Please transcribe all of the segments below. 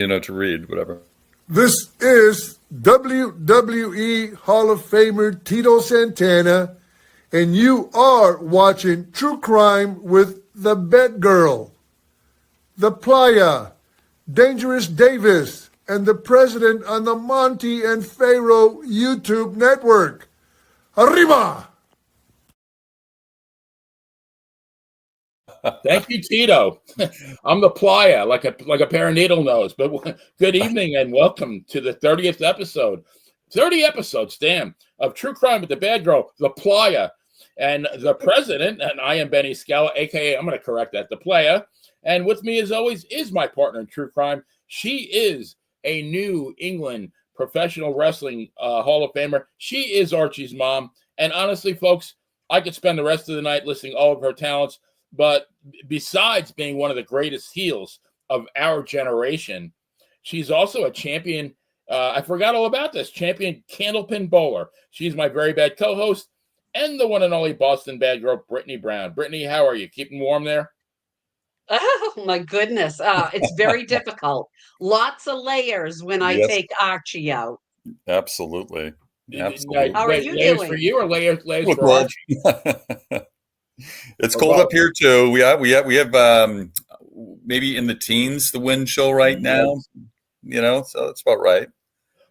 to read, whatever. This is WWE Hall of Famer Tito Santana, and you are watching True Crime with the Bed Girl, the Playa, Dangerous Davis, and the President on the Monty and Pharaoh YouTube network. Arriba! Thank you, Tito. I'm the Playa, like a pair of needle nose. But good evening and welcome to the 30th episode. 30 episodes, damn, of True Crime with the Bad Girl, the Playa, and the President. And I am Benny Scala, a.k.a. I'm going to correct that, the Playa. And with me, as always, is my partner in True Crime. She is a New England professional wrestling Hall of Famer. She is Archie's mom. And honestly, folks, I could spend the rest of the night listing all of her talents. But besides being one of the greatest heels of our generation, she's also a champion. I forgot all about this. Champion candlepin bowler. She's my very bad co-host and the one and only Boston bad girl, Brittany Brown. Brittany, how are you? Keeping warm there? Oh, my goodness. It's very difficult. Lots of layers when I take Archie out. Absolutely. How are you layers doing? For you or layers for Archie? It's cold up here too. We have maybe in the teens the wind chill right now. So that's about right.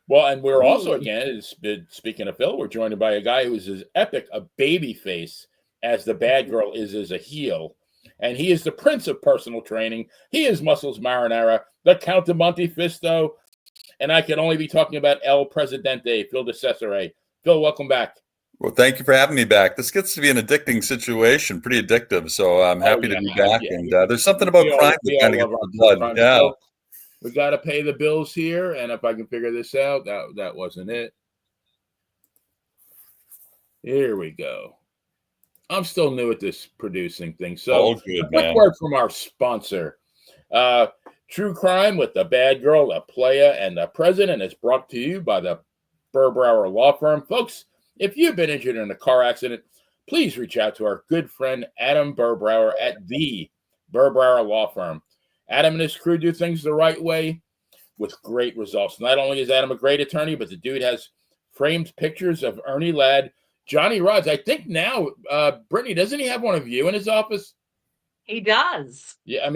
Well, and we're also, again, speaking of Phil, we're joined by a guy who is as epic a baby face as the bad girl is as a heel. And he is the prince of personal training. He is Muscles Marinara, the Count of Monte Fisto. And I can only be talking about El Presidente, Phil Decesare. Phil, welcome back. Well, thank you for having me back. This gets to be an addicting situation, pretty addictive. So I'm happy to be back. Yeah. And there's something about crime that kind of gets the blood. Yeah. So we got to pay the bills here. And if I can figure this out, that wasn't it. Here we go. I'm still new at this producing thing. So quick word from our sponsor. True Crime with the Bad Girl, the Playa, and the President is brought to you by the Burbrower Law Firm. Folks, if you've been injured in a car accident, please reach out to our good friend Adam Burbrower at the Burbrower Law Firm. Adam and his crew do things the right way with great results. Not only is Adam a great attorney, but the dude has framed pictures of Ernie Ladd, Johnny Rods. I think now, Brittany, doesn't he have one of you in his office? He does. Yeah,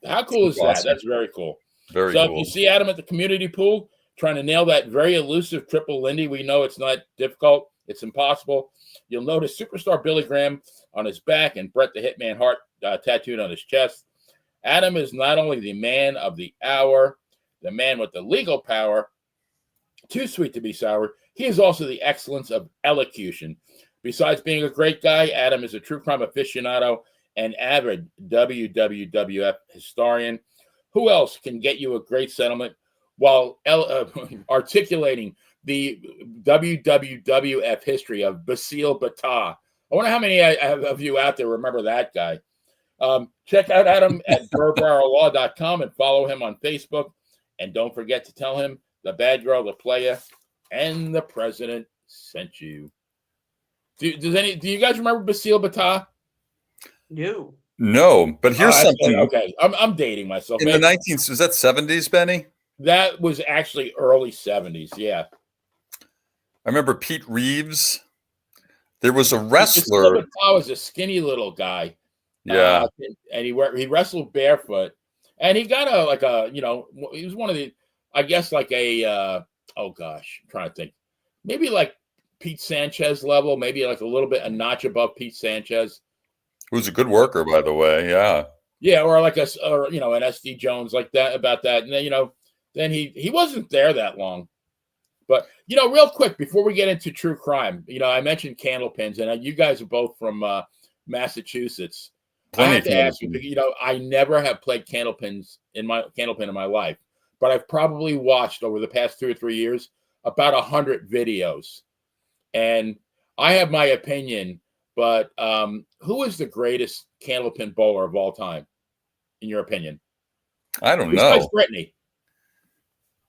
how cool is that? That's very cool. Very cool. So if you see Adam at the community pool trying to nail that very elusive triple Lindy, we know it's not difficult. It's impossible. You'll notice Superstar Billy Graham on his back and Bret the Hitman Hart tattooed on his chest. Adam is not only the man of the hour, the man with the legal power, too sweet to be sour, he is also the excellence of elocution. Besides being a great guy, Adam is a true crime aficionado and avid WWF historian. Who else can get you a great settlement while articulating the WWF history of Basile Bata? I wonder how many of you out there remember that guy. Check out Adam at burbrowerlaw.com and follow him on Facebook. And don't forget to tell him the Bad Girl, the Playa, and the President sent you. Do you guys remember Basile Bata? No, but here's something. Okay, I'm dating myself. In the 19th, was that 70s, Benny? That was actually early 70s, yeah. I remember Pete Reeves. There was a wrestler. Bata was a skinny little guy. Yeah. And he wrestled barefoot. And he got he was one of the, I guess like I'm trying to think. Maybe like Pete Sanchez level, maybe like a little bit, a notch above Pete Sanchez. Who's a good worker, by the way. Yeah. Yeah. Or like an SD Jones like that, about that. And then, then he wasn't there that long. But, real quick, before we get into true crime, I mentioned candlepins, and you guys are both from Massachusetts. I have to ask you, I never have played candlepin in my life, but I've probably watched over the past 2 or 3 years about 100 videos. And I have my opinion, but who is the greatest candlepin bowler of all time, in your opinion? I don't know. Brittany.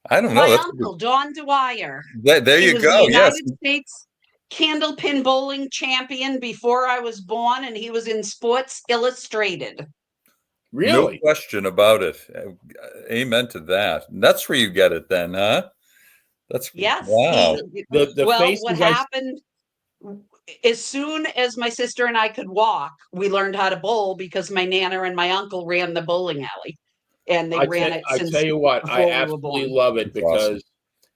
I don't know. My uncle, Don Dwyer. There you go. The United States candlepin bowling champion before I was born, and he was in Sports Illustrated. Really? No question about it. Amen to that. And that's where you get it then, huh? That's Yes, wow. The well, what faces I happened, as soon as my sister and I could walk, we learned how to bowl because my nana and my uncle ran the bowling alley, and they ran it I tell since you what, I before we were absolutely born. love it That's awesome. because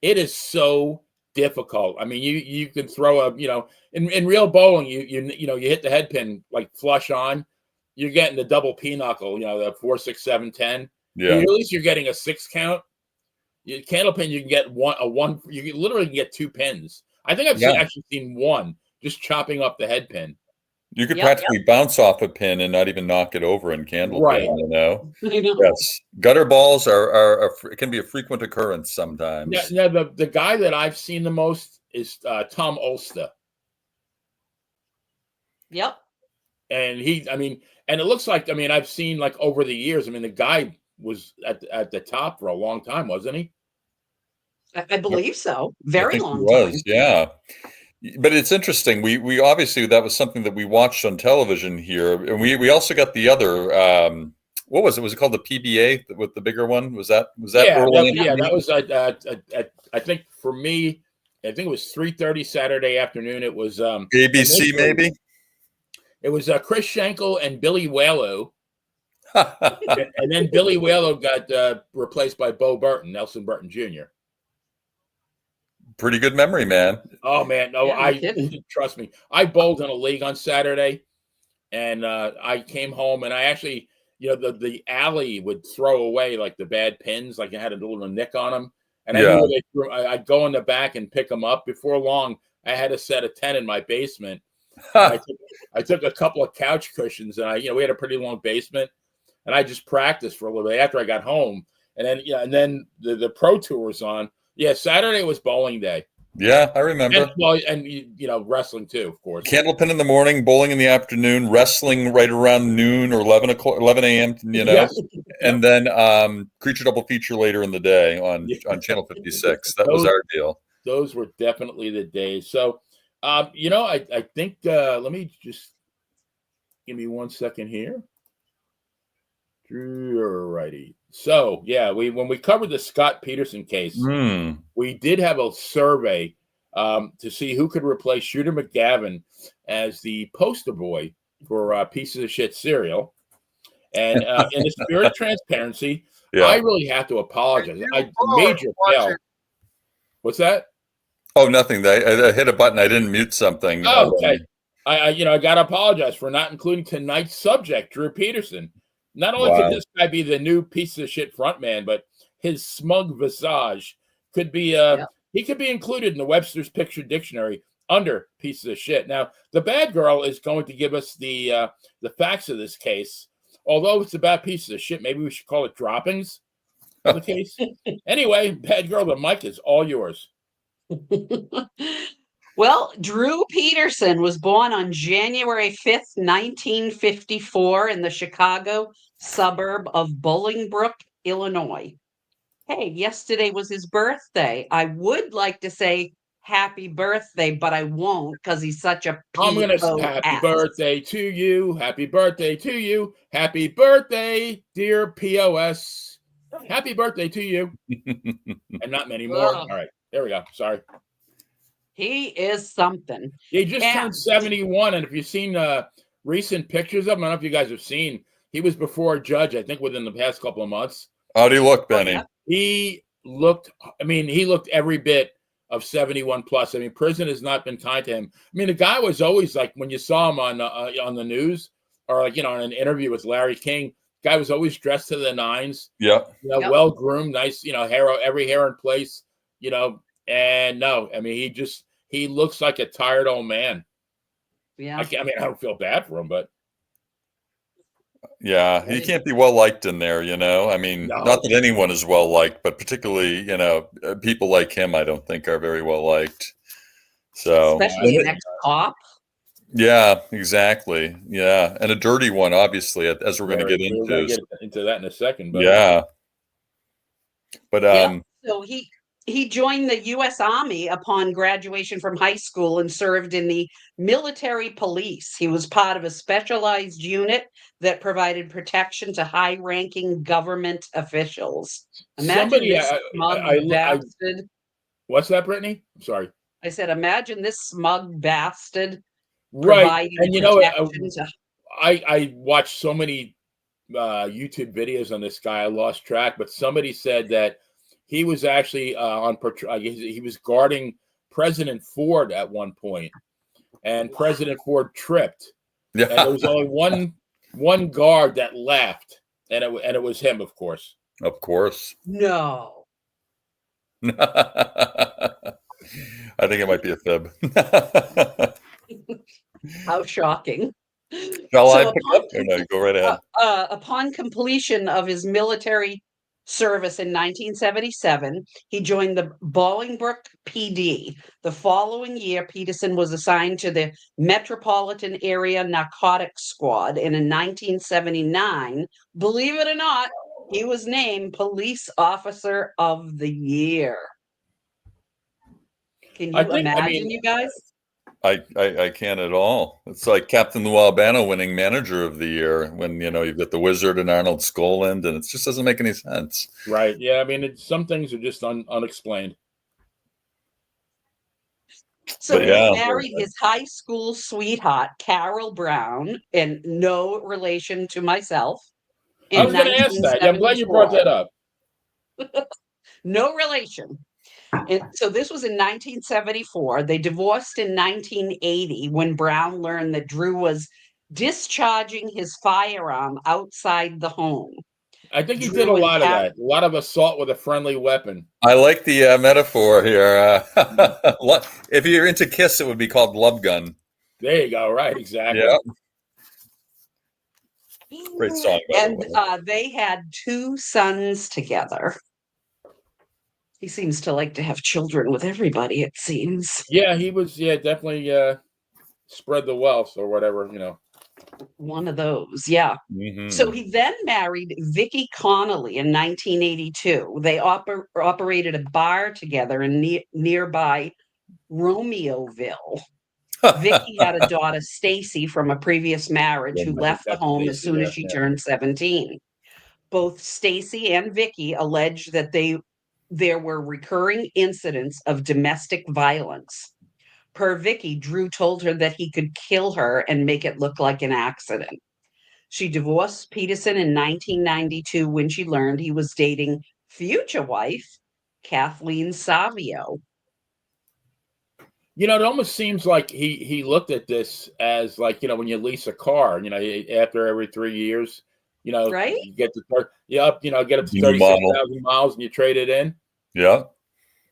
it is so difficult. I mean, you can throw a, in real bowling, you hit the head pin like flush on, you're getting the double pinochle, the 4, 6, 7, 10. Yeah. At least you're getting a 6 count. Candle pin, you can get one. You can literally get 2 pins. I think I've actually seen one just chopping up the head pin. You could Yep. practically bounce off a pin and not even knock it over in candle Right. pin, you know? I know. Yes. Gutter balls it can be a frequent occurrence sometimes. Yeah, the guy that I've seen the most is Tom Ulster. Yep. And and it looks like, I've seen like over the years, the guy was at the top for a long time, wasn't he? I believe so. I Very think he long was, time. yeah. But it's interesting. We obviously, that was something that we watched on television here, and we also got the other. What was it? Was it called the PBA with the bigger one? Was that early? That was I think for me, I think it was 3:30 Saturday afternoon. It was ABC maybe. It was Chris Schenkel and Billy Whalo. And then Billy Whalo got replaced by Bo Burton, Nelson Burton Jr. Pretty good memory, man. Oh man, no, Yeah, trust me. I bowled in a league on Saturday, and I came home, and I actually, the alley would throw away like the bad pins, like it had a little nick on them, and I knew where they threw. I'd go in the back and pick them up. Before long, I had a set of 10 in my basement. I took a couple of couch cushions, and we had a pretty long basement, and I just practiced for a little bit after I got home, and then the pro tour was on. Yeah, Saturday was bowling day. Yeah, I remember. And wrestling too, of course. Candlepin in the morning, bowling in the afternoon, wrestling right around noon or 11 a.m. And then Creature Double Feature later in the day on Channel 56. That was our deal. Those were definitely the days. So, I think let me just give me 1 second here. Alrighty. So when we covered the Scott Peterson case, we did have a survey to see who could replace Shooter McGavin as the poster boy for Pieces of Shit cereal. And in the spirit of transparency, I really have to apologize. I major fail. What's that? Oh, nothing. I hit a button. I didn't mute something. Oh, okay. I got to apologize for not including tonight's subject, Drew Peterson. Not only could this guy be the new piece of shit frontman, but his smug visage could be he could be included in the Webster's Picture Dictionary under pieces of shit. Now, the bad girl is going to give us the facts of this case. Although it's about pieces of shit, maybe we should call it droppings of the case. Anyway, bad girl, the mic is all yours. Well, Drew Peterson was born on January 5th, 1954 in the Chicago suburb of Bolingbrook, Illinois. Hey, yesterday was his birthday. I would like to say happy birthday, but I won't because he's such a I'm going to say happy birthday to you. Happy birthday to you. Happy birthday, dear POS. Happy birthday to you. And not many more. All right. There we go. Sorry. He is something. He just turned 71, and if you've seen recent pictures of him, I don't know if you guys have seen, he was before a judge, I think, within the past couple of months. How'd he look, Benny? He looked every bit of 71 plus. Prison has not been kind to him. The guy was always like, when you saw him on the news or like, in an interview with Larry King, guy was always dressed to the nines. Yeah. Well groomed, nice, hair, every hair in place, and no, he looks like a tired old man. Yeah. I don't feel bad for him, but yeah, he can't be well liked in there, no. Not that anyone is well liked, but particularly, people like him, I don't think are very well liked. So, especially an ex-cop. Yeah, exactly. Yeah, and a dirty one, obviously, as we're going to get into. We're going to get into that in a second. But yeah, but so He joined the U.S. Army upon graduation from high school and served in the military police. He was part of a specialized unit that provided protection to high-ranking government officials. Imagine this smug bastard. What's that, Brittany? I'm sorry. I said, imagine this smug bastard Right. providing And protection to. I watched so many YouTube videos on this guy. I lost track, but somebody said that he was actually he was guarding President Ford at one point, and President Ford tripped. Yeah. And there was only one guard that left, and it was him, of course. Of course. No. I think it might be a fib. How shocking. Shall I pick up? Or no, go right ahead. Upon completion of his military service in 1977, he joined the Bolingbrook PD. The following year, Peterson was assigned to the Metropolitan Area Narcotics Squad, and in 1979, believe it or not, he was named Police Officer of the Year. Can you imagine, you guys? I can't at all. It's like Captain Lou Albano winning Manager of the Year when, you've got the Wizard and Arnold Skoland, and it just doesn't make any sense. Right. Yeah. I mean, some things are just unexplained. So he married his high school sweetheart, Carol Brown, and no relation to myself. I was going to ask that. I'm glad you brought that up. No relation. And so this was in 1974. They divorced in 1980 when Brown learned that Drew was discharging his firearm outside the home. I think he did a lot of that. A lot of assault with a friendly weapon. I like the metaphor here. If you're into Kiss, it would be called Love Gun. There you go. Right. Exactly. Yeah. Great song. And they had 2 sons together. He seems to like to have children with everybody, it seems. Yeah, he was, definitely spread the wealth or whatever, One of those, yeah. Mm-hmm. So he then married Vicki Connolly in 1982. They operated a bar together in nearby Romeoville. Vicki had a daughter, Stacy, from a previous marriage who left the home as soon as she turned 17. Both Stacy and Vicki alleged that there were recurring incidents of domestic violence. Per Vicki, Drew told her that he could kill her and make it look like an accident. She divorced Peterson in 1992 when she learned he was dating future wife, Kathleen Savio. It almost seems like he looked at this as like, when you lease a car, after every 3 years, right? You get the car, get up to 36,000 miles and you trade it in. Yeah.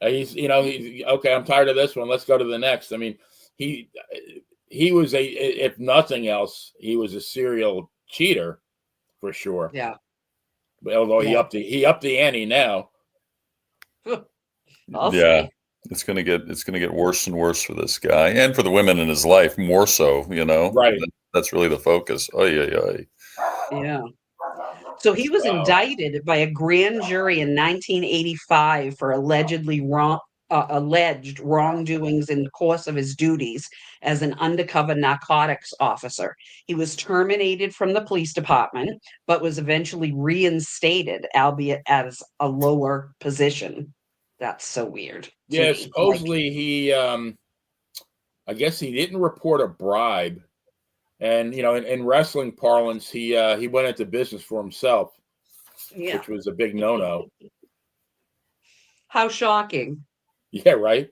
He's okay, I'm tired of this one. Let's go to the next. I mean, he was if nothing else, he was a serial cheater for sure. Yeah. Although he upped the ante now. Yeah. It's gonna get worse and worse for this guy, and for the women in his life more so. Right. That's really the focus. Yeah. So he was indicted by a grand jury in 1985 for alleged wrongdoings in the course of his duties as an undercover narcotics officer. He was terminated from the police department, but was eventually reinstated, albeit as a lower position. That's so weird. Yeah, supposedly he, I guess he didn't report a bribe. And, in wrestling parlance, he went into business for himself, which was a big no-no. How shocking. Yeah, right?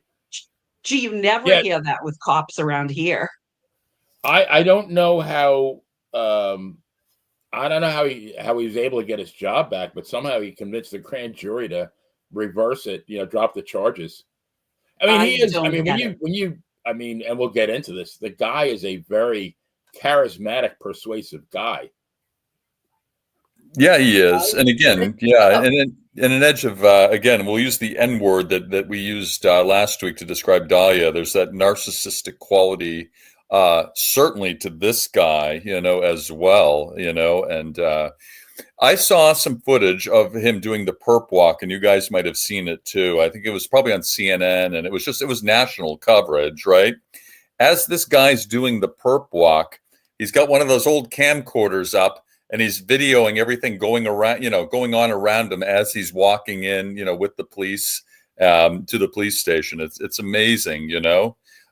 Gee, you never hear that with cops around here. I don't know how he was able to get his job back, but somehow he convinced the grand jury to reverse it, drop the charges. I mean, he is. I mean, and we'll get into this. The guy is a very charismatic, persuasive guy. Yeah, he is. And again, and an edge of again, we'll use the N word that we used last week to describe Dahlia. There's that narcissistic quality, certainly to this guy, as well, and I saw some footage of him doing the perp walk, and you guys might have seen it too. I think it was probably on CNN, and it was national coverage, right? As this guy's doing the perp walk, he's got one of those old camcorders up, and he's videoing everything going on around him as he's walking in, with the police to the police station. It's amazing,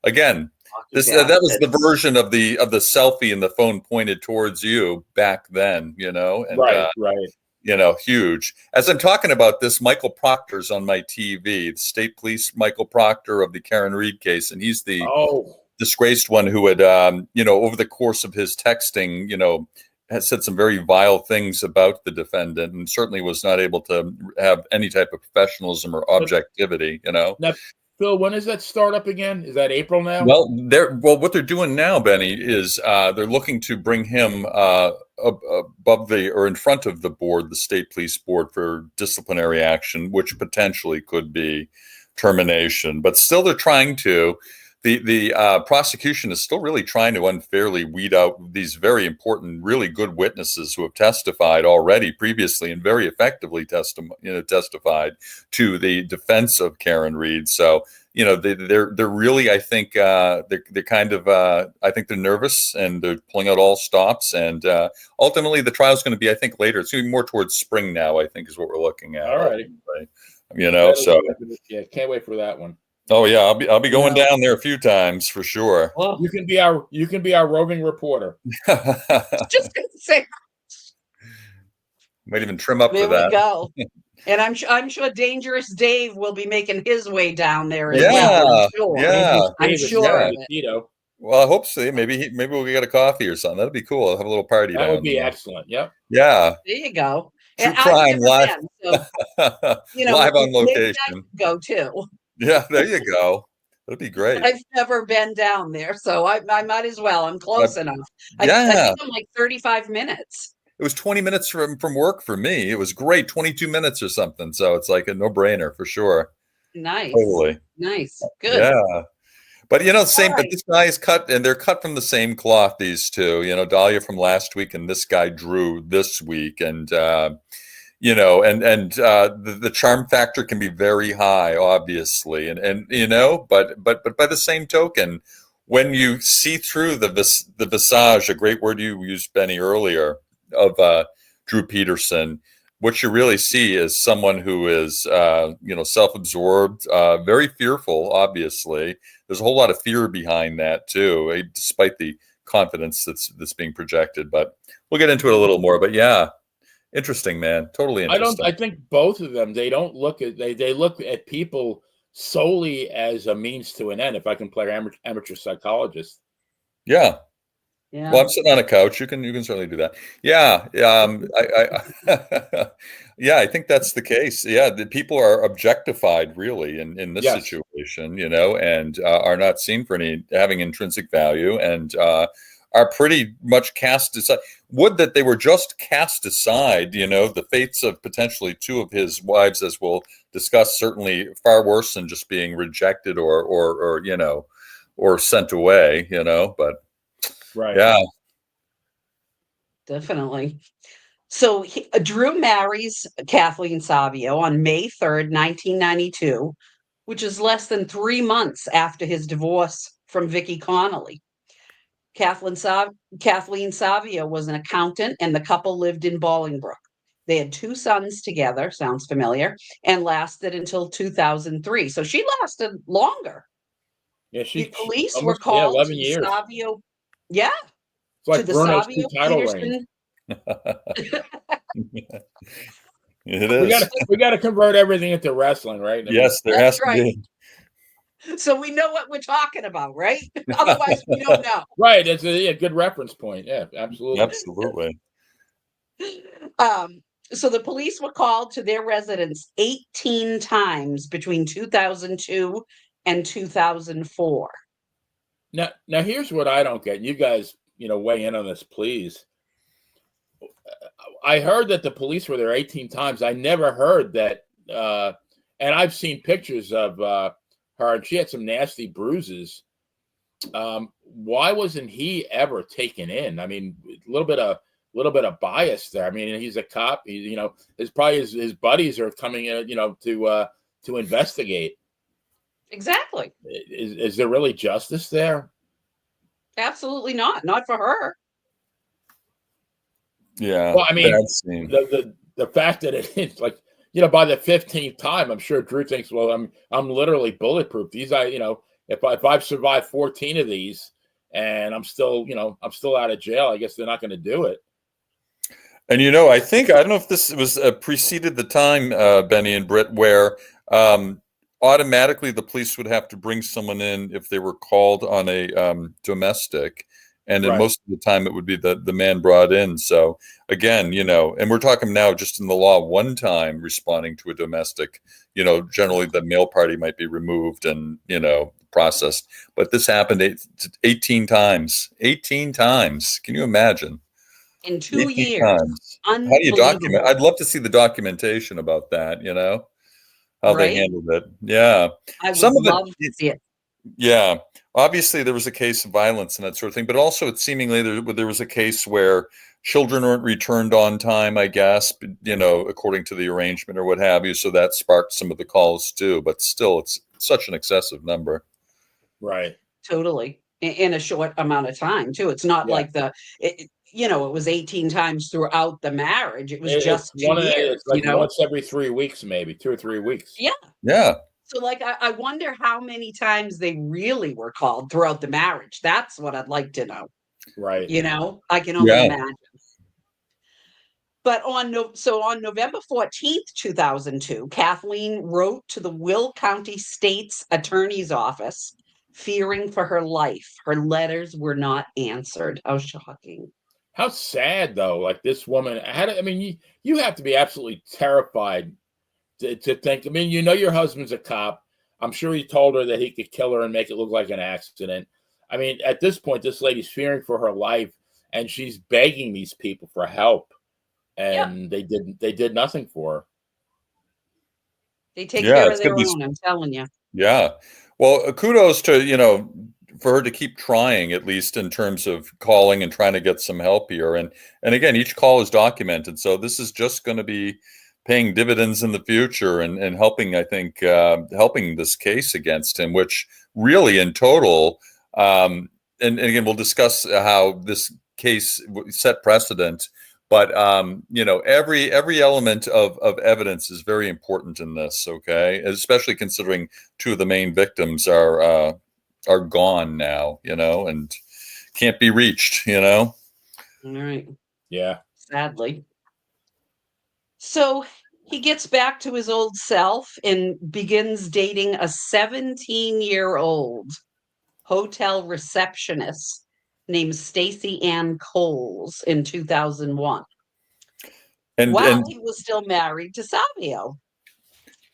Again, that was the version of the selfie and the phone pointed towards you back then, and right. huge. As I'm talking about this, Michael Proctor's on my TV, the state police Michael Proctor of the Karen Reed case, and he's the disgraced one who had, over the course of his texting, has said some very vile things about the defendant, and certainly was not able to have any type of professionalism or objectivity. Now, Phil, when does that start up again? Is that April now? Well, what they're doing now, Benny, is they're looking to bring him above or in front of the board, the state police board, for disciplinary action, which potentially could be termination. But still, they're trying to. The prosecution is still really trying to unfairly weed out these very important, really good witnesses who have testified already previously and very effectively testified to the defense of Karen Reed. So, they're really, I think, they're kind of, I think they're nervous, and they're pulling out all stops. And ultimately, the trial is going to be, I think, later. It's going to be more towards spring now, I think, is what we're looking at. All right. So yeah, can't wait for that one. Oh yeah, I'll be going down there a few times for sure. Well, you can be our roving reporter. Just gonna say, might even trim up there for that. We go. And I'm sure Dangerous Dave will be making his way down there as well. I'm sure of it. Well, I hope so. Maybe we'll get a coffee or something. That'd be cool. I'll have a little party. That would be excellent. Yep. Yeah. There you go. True crime live. Been, so, live on location. Go too. Yeah, there you go. That'd be great. I've never been down there, so I might as well. I'm close enough. I think I'm like 35 minutes. It was 20 minutes from work for me. It was great, 22 minutes or something. So it's like a no-brainer for sure. Nice. Totally. Nice. Good. Yeah. But same. Right. But this guy is cut, and they're cut from the same cloth. These two, Dahlia from last week, and this guy Drew this week, and the charm factor can be very high, obviously, and but by the same token, when you see through the visage, a great word you used, Benny, earlier, of Drew Peterson, what you really see is someone who is self-absorbed, very fearful. Obviously, there's a whole lot of fear behind that too, despite the confidence that's being projected. But we'll get into it a little more. But yeah. Interesting, man. Totally interesting. I think both of them, they don't look at they look at people solely as a means to an end. If I can play amateur psychologist. Yeah. Well, I'm sitting on a couch. You can certainly do that. Yeah. I think that's the case. Yeah, the people are objectified really in this situation, and are not seen for having intrinsic value, and are pretty much cast aside. Would that they were just cast aside, the fates of potentially two of his wives, as we'll discuss, certainly far worse than just being rejected or sent away, but right. Yeah. Definitely. So Drew marries Kathleen Savio on May 3rd, 1992, which is less than 3 months after his divorce from Vicky Connolly. Kathleen Savio was an accountant, and the couple lived in Bolingbrook. They had 2 sons together, sounds familiar, and lasted until 2003. So she lasted longer. Yeah, the police were called 11 to years. Savio. Yeah. It's like to the Bruno's Savio title Peterson. It is. We got to convert everything into wrestling, right? Yes, there has to be. So we know what we're talking about, right? Otherwise, we don't know. Right. It's a good reference point. Yeah, absolutely. Absolutely. So the police were called to their residence 18 times between 2002 and 2004. Now here's what I don't get. You guys, weigh in on this, please. I heard that the police were there 18 times. I never heard that. And I've seen pictures of her, and she had some nasty bruises. Why wasn't he ever taken in? I mean, a little bit of little bit of bias there. I mean, he's a cop. His buddies are coming in, to investigate. Exactly. Is there really justice there? Absolutely not. Not for her. Yeah. Well, I mean, scene. the fact that it's like, by the 15th time, I'm sure Drew thinks, well, I'm literally bulletproof. These, if I've survived 14 of these and I'm still out of jail, I guess they're not going to do it. And I don't know if this was preceded the time, Benny and Britt, where automatically the police would have to bring someone in if they were called on a domestic, and then most of the time it would be the man brought in. So again, and we're talking now just in the law, one time responding to a domestic, generally the male party might be removed and processed, but this happened 18 times. 18 times. Can you imagine? In 2 years. Times. How do you document? I'd love to see the documentation about that, how they handled it. Yeah. I would love to see it. Yeah. Obviously, there was a case of violence and that sort of thing, but also it seemingly there was a case where children weren't returned on time, I guess, according to the arrangement or what have you. So that sparked some of the calls too, but still, it's such an excessive number. Right. Totally. In a short amount of time too. It's not like it was 18 times throughout the marriage. It was just 2 years. It's like once every 3 weeks, maybe 2 or 3 weeks. Yeah. Yeah. So I wonder how many times they really were called throughout the marriage. That's what I'd like to know. Right. I can only imagine. But on November 14th, 2002, Kathleen wrote to the Will County State's Attorney's Office, fearing for her life. Her letters were not answered. How shocking. How sad, though. Like, this woman you have to be absolutely terrified to think. I mean, your husband's a cop. I'm sure he told her that he could kill her and make it look like an accident. I mean, at this point, this lady's fearing for her life, and she's begging these people for help, and they did nothing for her. They take care of their own, I'm telling you. Yeah. Well, kudos to, for her to keep trying, at least in terms of calling and trying to get some help here. And again, each call is documented. So this is just going to be paying dividends in the future and helping, I think, helping this case against him, which really in total, and again, we'll discuss how this case set precedent. But every element of evidence is very important in this. Okay, especially considering two of the main victims are gone now, and can't be reached. All right. Yeah. Sadly. So he gets back to his old self and begins dating a 17-year-old hotel receptionist named Stacy Ann Coles in 2001. While he was still married to Savio.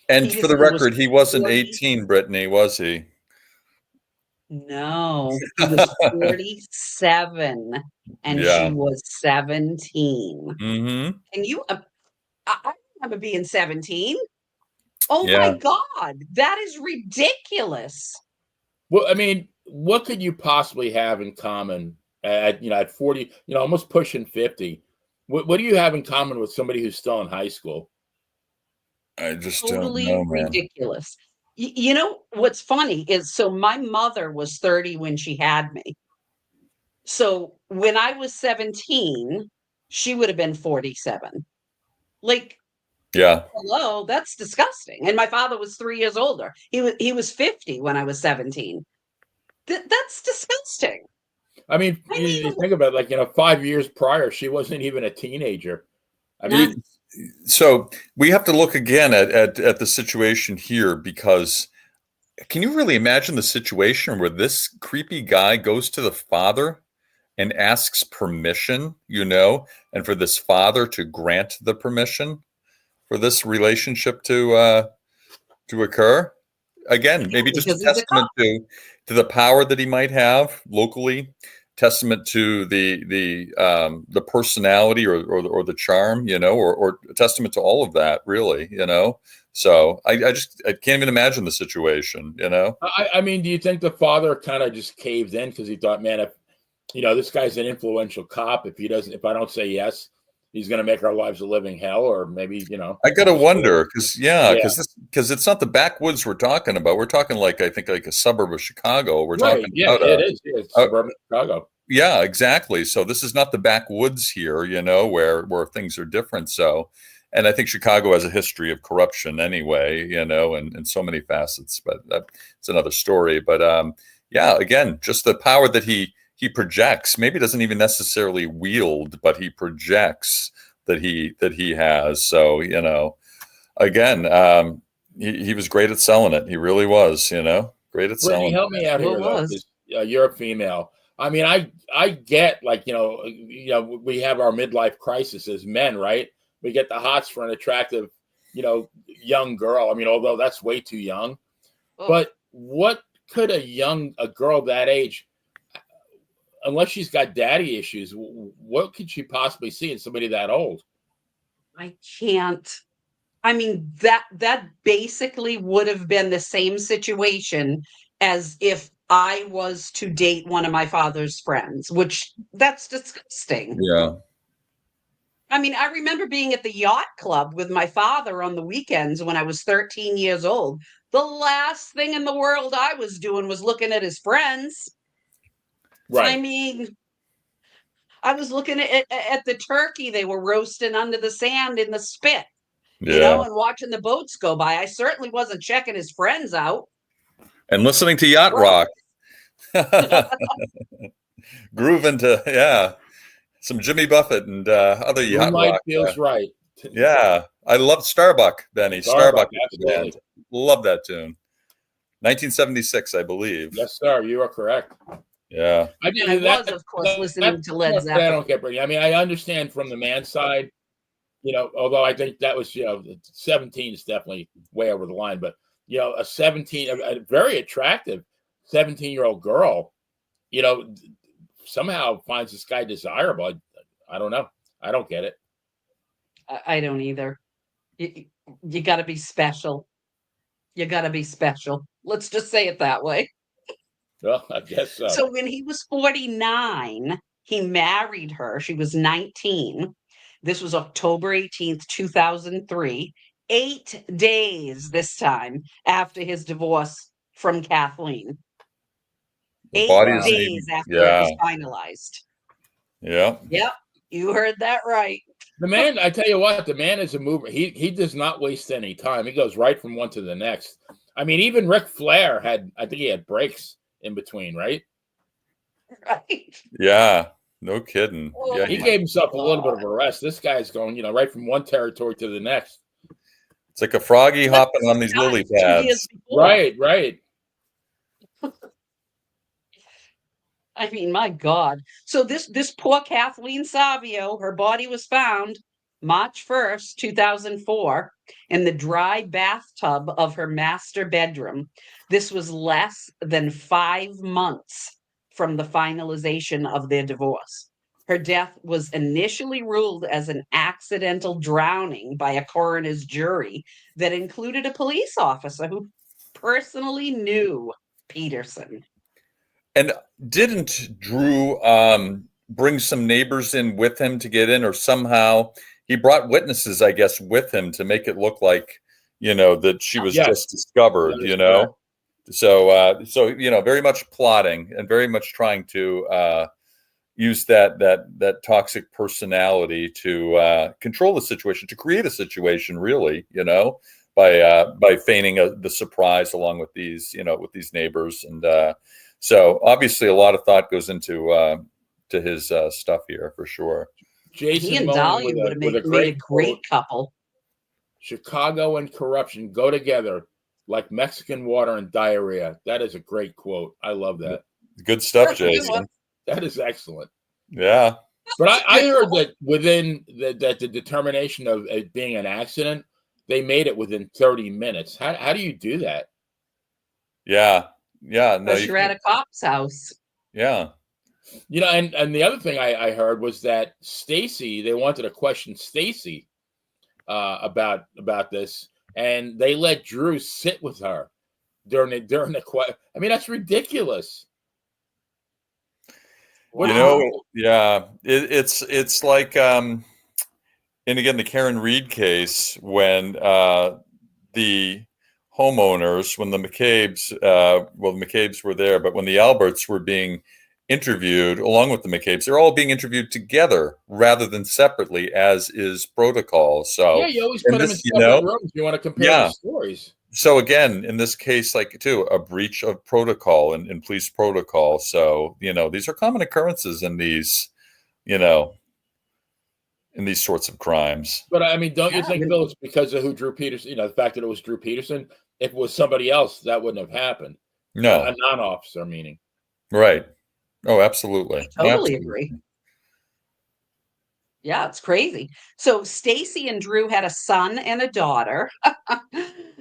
And for the record, he wasn't 18, Brittany, was he? No, he was 47 and she was 17. Mm-hmm. And I remember being 17. Oh my God, that is ridiculous. Well, I mean, what could you possibly have in common at 40, almost pushing 50? What do you have in common with somebody who's still in high school? I just totally don't know, man. Ridiculous. What's funny is, so my mother was 30 when she had me. So when I was 17, she would have been 47. Like, hello, that's disgusting. And my father was 3 years older. He was 50 when I was 17. That's disgusting. I mean, you think about it, 5 years prior, she wasn't even a teenager. I mean, so we have to look again at the situation here, because can you really imagine the situation where this creepy guy goes to the father and asks permission, and for this father to grant the permission for this relationship to occur? Again, maybe just a testament to the power that he might have locally, testament to the personality or the charm, or a testament to all of that, really, So I can't even imagine the situation, I mean, do you think the father kind of just caved in because he thought, man, this guy's an influential cop. If I don't say yes, he's going to make our lives a living hell, or maybe, I gotta wonder because Yeah. because it's not the backwoods we're talking about. We're talking like I think like a suburb of Chicago. We're Right. talking Yeah, about it is. Yeah, it's suburban Chicago. yeah, exactly. So this is not the backwoods here, where things are different. So, and I think Chicago has a history of corruption anyway, and so many facets. But that's another story. But yeah, again, just the power that he projects. Maybe doesn't even necessarily wield, but he projects that he has. So again, he was great at selling it. He really was. Great at Brittany, selling. help me out Sure here, though, was. because you're a female. I mean, I get, like, we have our midlife crisis as men, right? We get the hots for an attractive, young girl. I mean, although that's way too young. Oh. But what could a girl that age, unless she's got daddy issues, what could she possibly see in somebody that old? I can't. I mean, that basically would have been the same situation as if I was to date one of my father's friends, which that's disgusting. Yeah. I mean, I remember being at the yacht club with my father on the weekends when I was 13 years old. The last thing in the world I was doing was looking at his friends. Right. I mean, I was looking at the turkey they were roasting under the sand in the spit, Yeah. and watching the boats go by. I certainly wasn't checking his friends out. And listening to yacht rock. Grooving to some Jimmy Buffett and other yacht Moonlight rock. feels right. Yeah, I loved Starbuck, Benny. Starbuck, absolutely. Love that tune. 1976, I believe. Yes, sir. You are correct. Yeah. I mean, I was, of course, listening to Led Zeppelin. I don't get Brittany. I mean, I understand from the man's side, although I think that was, 17 is definitely way over the line. But, a very attractive 17-year-old girl, somehow finds this guy desirable. I don't know. I don't get it. I don't either. You got to be special. You got to be special. Let's just say it that way. Well, I guess so. So when he was 49, he married her. She was 19. This was October 18th, 2003. 8 days this time after his divorce from Kathleen. The 8 body isn't days even- after it was finalized. Yeah. Yep, you heard that right. The man, I tell you what, the man is a mover. He does not waste any time. He goes right from one to the next. I mean, even Ric Flair I think he had breaks in between, right? Right. Yeah. No kidding. Oh, Yeah. He gave himself a little bit of a rest. This guy's going, right from one territory to the next. It's like a froggy hopping on these lily 2 years pads. before. Right. I mean, my God. So this poor Kathleen Savio, her body was found March 1st, 2004, in the dry bathtub of her master bedroom. This was less than 5 months from the finalization of their divorce. Her death was initially ruled as an accidental drowning by a coroner's jury that included a police officer who personally knew Peterson. And didn't Drew bring some neighbors in with him to get in, or somehow he brought witnesses, I guess, with him to make it look like, that she was just discovered, Correct. So, very much plotting and very much trying to use that toxic personality to control the situation, to create a situation, really, by feigning the surprise along with these neighbors. And so obviously a lot of thought goes into to his stuff here for sure. Jason He and Momoa Dahlia would have made a great couple. Chicago and corruption go together like Mexican water and diarrhea. That is a great quote. I love that. Good stuff, Jason. That is excellent. Yeah. But I heard that within the determination of it being an accident, they made it within 30 minutes. How do you do that? Yeah. No, Because you're at a cop's house. Yeah. And the other thing I heard was that Stacy, they wanted to question Stacy about this, and they let Drew sit with her during the question. I mean, that's ridiculous. Wow. It's like, and again, the Karen Reed case, when the homeowners, when the McCabe's were there, but when the Alberts were being interviewed along with the McCabe's, they're all being interviewed together rather than separately, as is protocol. So, Yeah, you always in put them in this, separate rooms. You want to compare the yeah. stories. So again, in this case, like too, a breach of protocol and police protocol. So, these are common occurrences in these, in these sorts of crimes. But I mean, don't you Yeah, think, Bill, it's because of who Drew Peterson, the fact that it was Drew Peterson? If it was somebody else, that wouldn't have happened. No, A non-officer, meaning. right. Oh, absolutely. totally Absolutely. agree. Yeah, it's crazy. So Stacy and Drew had a son and a daughter.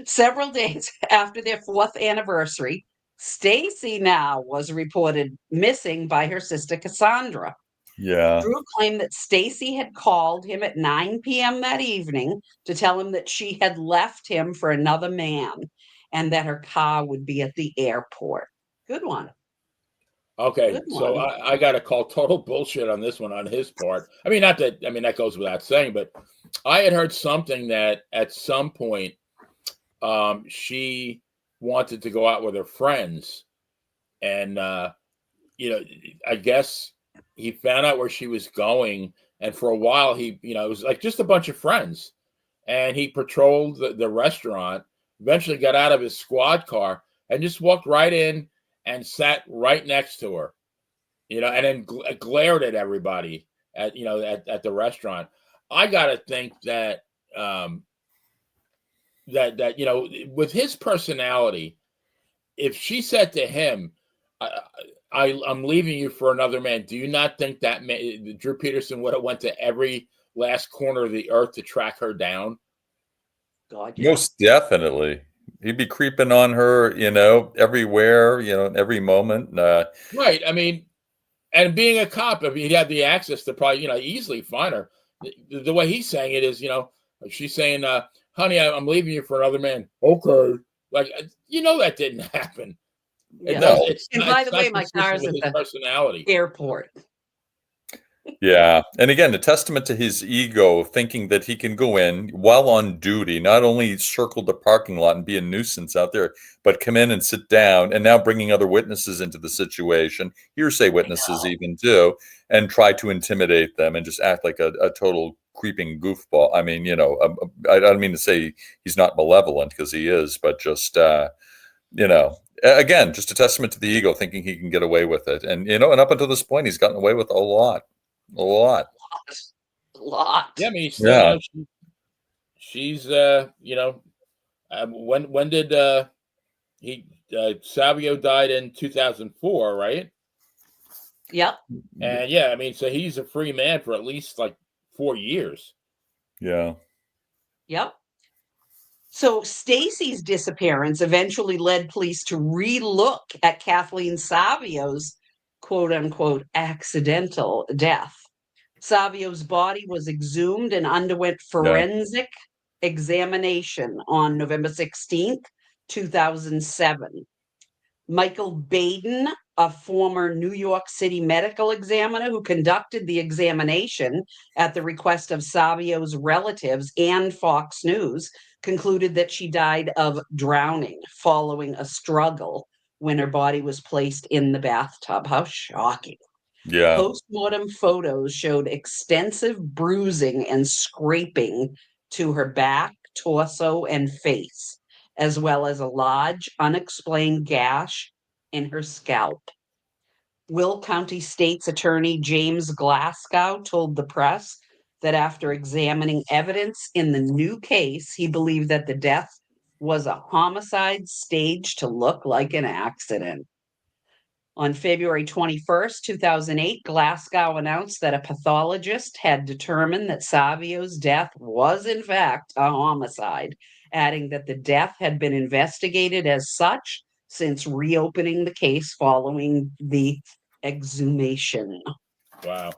Several days after their 4th anniversary, Stacy now was reported missing by her sister Cassandra. Yeah. Drew claimed that Stacy had called him at 9 p.m. that evening to tell him that she had left him for another man and that her car would be at the airport. Good one. Okay, Good so one. I got to call total bullshit on this one on his part. I mean, not that, I mean, that goes without saying, but I had heard something that at some point she wanted to go out with her friends. And, I guess he found out where she was going. And for a while, it was like just a bunch of friends. And he patrolled the restaurant, eventually got out of his squad car and just walked right in and sat right next to her, and then glared at everybody at the restaurant. I got to think that with his personality, if she said to him, I'm leaving you for another man, do you not think that Drew Peterson would have went to every last corner of the earth to track her down? God, yeah. Most definitely. He'd be creeping on her, everywhere, in every moment. Right. I mean, and being a cop, I mean, he had the access to probably, easily find her. The way he's saying it is, she's saying, honey, I'm leaving you for another man. Okay. Like, that didn't happen. Yeah. No. And by the way, my car's with at his the personality. airport. Yeah. And again, a testament to his ego, thinking that he can go in while on duty, not only circle the parking lot and be a nuisance out there, but come in and sit down, and now bringing other witnesses into the situation, hearsay witnesses even too, and try to intimidate them and just act like a total creeping goofball. I mean, I don't mean to say he's not malevolent, because he is, but just, again, just a testament to the ego, thinking he can get away with it. And, and up until this point, he's gotten away with a lot. A lot. A lot. Yeah, I mean, Yeah. she's when did Savio died in 2004, right? Yep. And yeah, I mean, so he's a free man for at least like 4 years. Yeah. Yep. So Stacy's disappearance eventually led police to relook at Kathleen Savio's quote unquote accidental death. Savio's body was exhumed and underwent forensic examination on November 16th, 2007. Michael Baden, a former New York City medical examiner who conducted the examination at the request of Savio's relatives and Fox News, concluded that she died of drowning following a struggle when her body was placed in the bathtub. How shocking. Yeah. Postmortem photos showed extensive bruising and scraping to her back, torso, and face, as well as a large, unexplained gash in her scalp. Will County State's Attorney James Glasgow told the press that after examining evidence in the new case, he believed that the death was a homicide staged to look like an accident. On February 21st, 2008, Glasgow announced that a pathologist had determined that Savio's death was, in fact, a homicide, adding that the death had been investigated as such since reopening the case following the exhumation. Wow.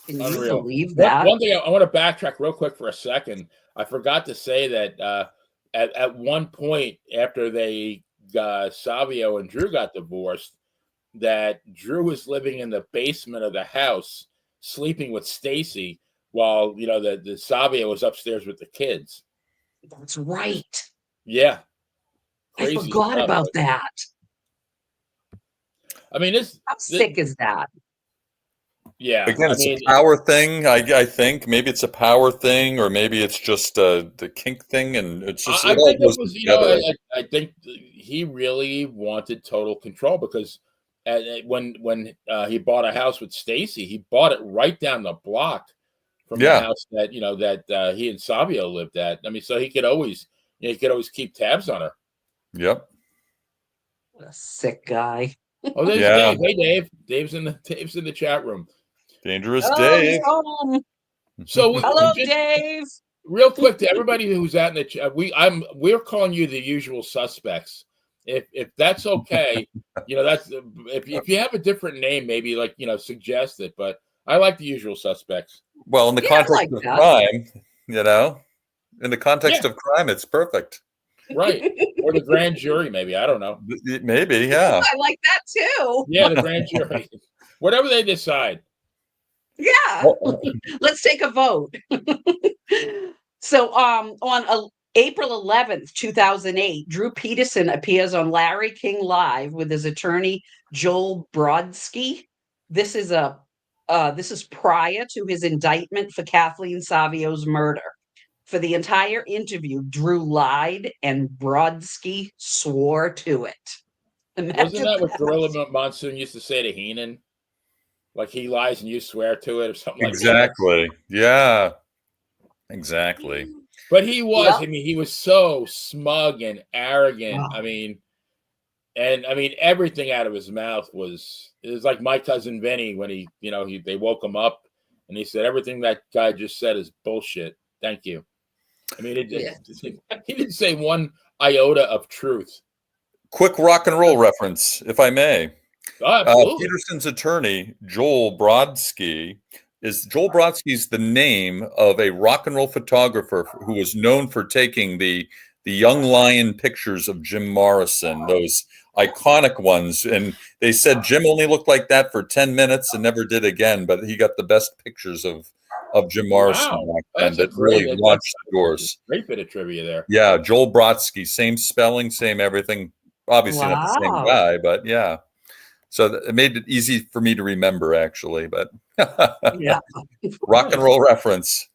Can you Unreal. believe that? One thing I want to backtrack real quick for a second. I forgot to say that at one point after Savio and Drew got divorced, that Drew was living in the basement of the house, sleeping with Stacy, while the Savio was upstairs with the kids. That's right. Yeah, I crazy forgot stuff. about that. I mean, How sick is that? Yeah, Again, it's a power thing. I think maybe it's a power thing, or maybe it's just the kink thing, and it's just I it all think goes it was. together. I think he really wanted total control because when he bought a house with Stacy, he bought it right down the block from the house that he and Savio lived at. I mean, so he could always keep tabs on her. Yep. What a sick guy. Oh, there's Dave. Hey, Dave. Dave's in the chat room. Dangerous Hello, Dave. So hello, Dave. Real quick to everybody who's out in the chat, we're calling you the usual suspects. If that's okay, that's if you have a different name, maybe suggest it. But I like the usual suspects. Well, in the context of crime, in the context of crime, it's perfect. Right. Or the grand jury, maybe. I don't know. Maybe, yeah. I like that too. Yeah, the grand jury. Whatever they decide. Yeah. Let's take a vote. So on April 11th, 2008, Drew Peterson appears on Larry King Live with his attorney Joel Brodsky. This is prior to his indictment for Kathleen Savio's murder. For the entire interview, Drew lied and Brodsky swore to it. Wasn't that what Gorilla Monsoon used to say to Heenan? Like he lies and you swear to it or something like that. Exactly. Yeah. Exactly. But he was, I mean, he was so smug and arrogant. Wow. I mean, everything out of his mouth it was like my cousin Vinny when they woke him up and he said, everything that guy just said is bullshit. Thank you. I mean, he didn't say one iota of truth. Quick rock and roll reference, if I may. Peterson's attorney, Joel Brodsky, is the name of a rock and roll photographer who was known for taking the young lion pictures of Jim Morrison, those iconic ones. And they said Jim only looked like that for 10 minutes and never did again, but he got the best pictures of Jim Morrison back then. That really launched the doors. Great bit of trivia there. Yeah, Joel Brodsky, same spelling, same everything. Obviously not the same guy, but yeah. So it made it easy for me to remember, actually. But yeah, rock and roll reference.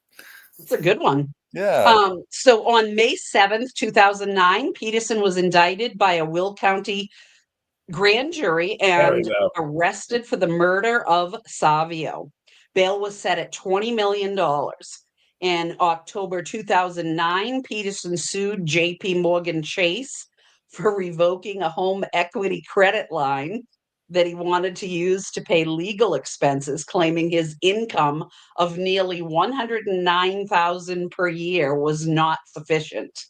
It's a good one. Yeah. So on May 7th, 2009, Peterson was indicted by a Will County grand jury and arrested for the murder of Savio. Bail was set at $20 million. In October 2009, Peterson sued J.P. Morgan Chase for revoking a home equity credit line that he wanted to use to pay legal expenses, claiming his income of nearly $109,000 per year was not sufficient.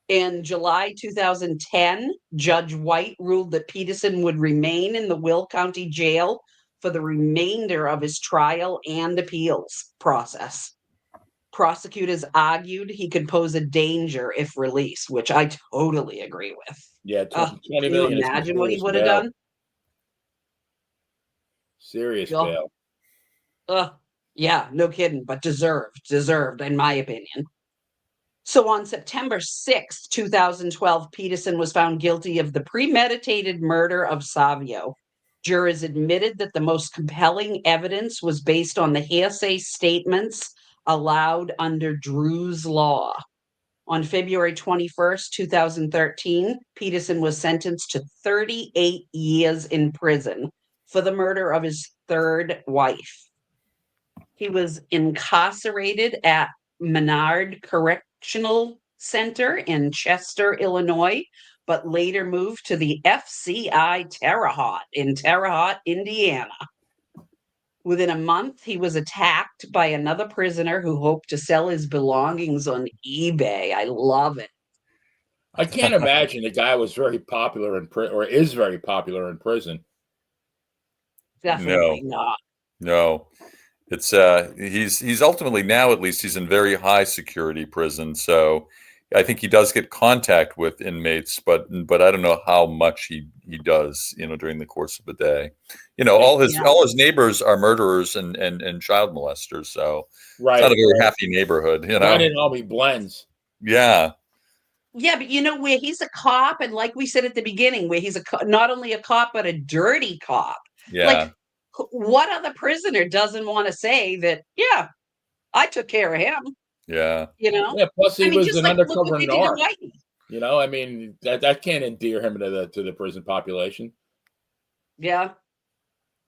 In July 2010, Judge White ruled that Peterson would remain in the Will County Jail for the remainder of his trial and appeals process. Prosecutors argued he could pose a danger if released, which I totally agree with. Yeah, 20 can million. you imagine what he would have done? Serious bail. Yeah, no kidding, but deserved, in my opinion. So on September 6th, 2012, Peterson was found guilty of the premeditated murder of Savio. Jurors admitted that the most compelling evidence was based on the hearsay statements allowed under Drew's law. On February 21st, 2013, Peterson was sentenced to 38 years in prison for the murder of his third wife. He was incarcerated at Menard Correctional Center in Chester, Illinois, but later moved to the FCI Terre Haute in Terre Haute, Indiana. Within a month, he was attacked by another prisoner who hoped to sell his belongings on eBay. I love it. I can't imagine the guy was very popular in prison, or is very popular in prison. Definitely not. No. It's he's ultimately, now at least, he's in very high security prison, so I think he does get contact with inmates, but I don't know how much he does, during the course of a day. All his neighbors are murderers and child molesters, so it's not a very happy neighborhood. Mine and all he blends. Yeah. Yeah, but where he's a cop, and like we said at the beginning, where he's not only a cop but a dirty cop. Yeah. Like, what other prisoner doesn't want to say that? Yeah, I took care of him. Yeah. Yeah. Plus, he was an undercover narc. I mean, that can't endear him to the prison population. Yeah.